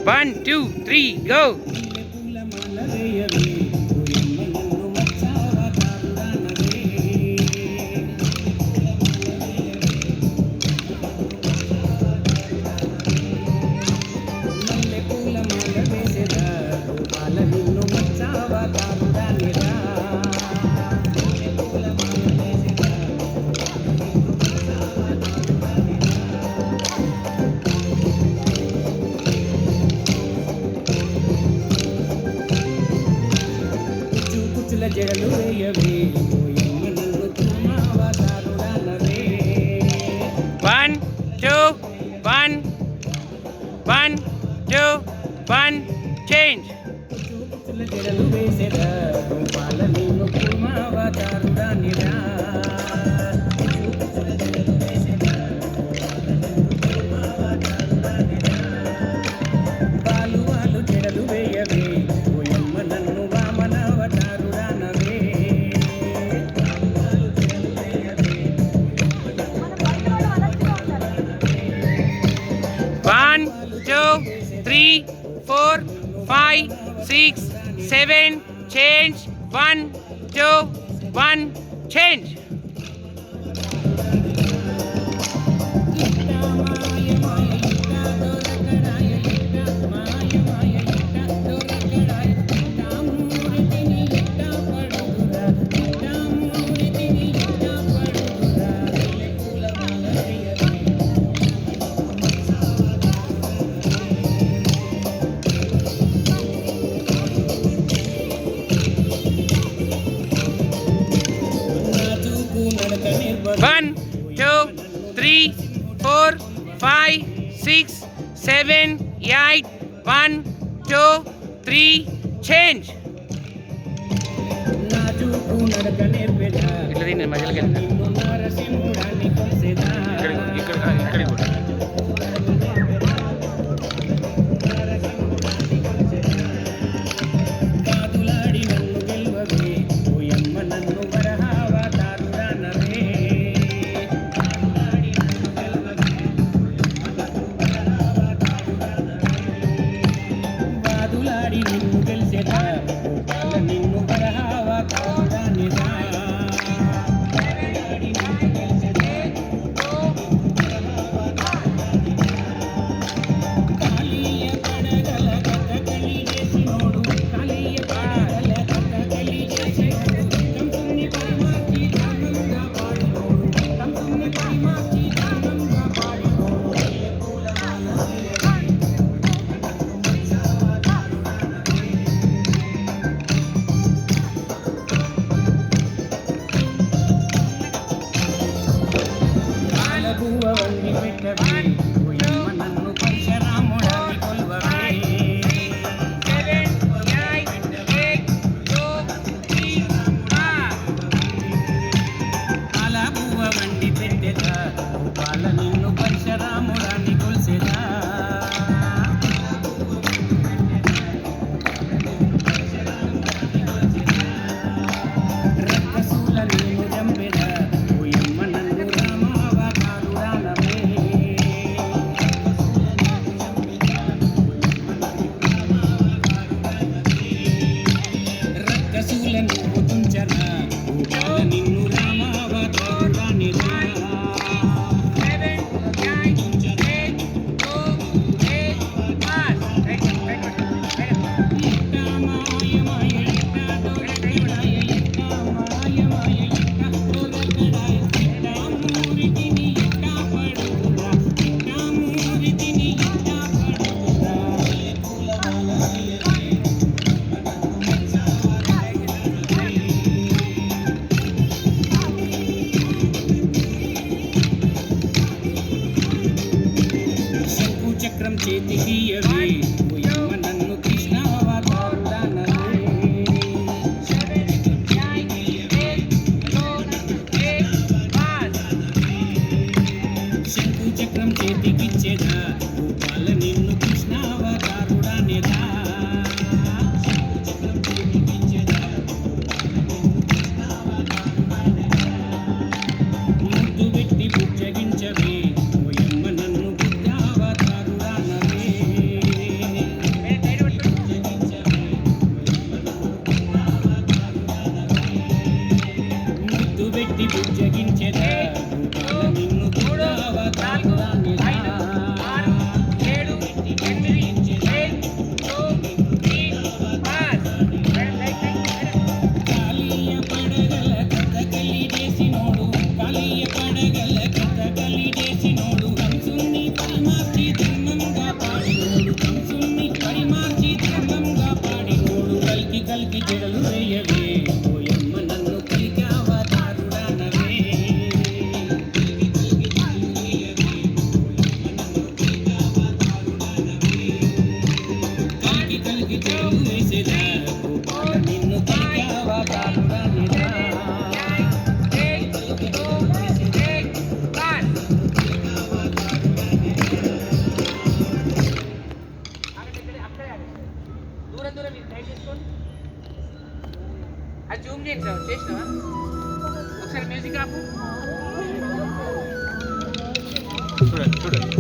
1, 2, 3, go. జడలు వేయవే ఓయమ్మ నన్ను తుమ్మావా దారుడానవే 1, 2, 1, 1, 2, 1, change. జడలు వేసేదా పాల నిన్ను తుమ్మావా దారుడానిరా పాలు వాళ్ళు జడలు వేయవే ఓయమ్మ నన్ను వామనవతారు 1, 2, 3, 4, 5, 6, 7, change. 1, 2, 1, change. One, two, three, 4, 5, 6, 7, 8, 1, 2, 3, change. ఇట్లా తిని మధ్యలోకి ఇక్కడ చక్రం చేతికి అవే ఓయమ్మ నన్ను కృష్ణ శంకు చక్రం చేతికిచ్చేదా గోపాల నిన్ను కృష్ణావతారుడానేదా ముద్దు పెట్టి బుజ్జగించవే దూరం ఇది టైట్ చేసుకోండి. అది జూమ్ చేయండి సార్. చేసినావా? ఒకసారి మ్యూజిక్ ఆపు. చూడండి చూడండి.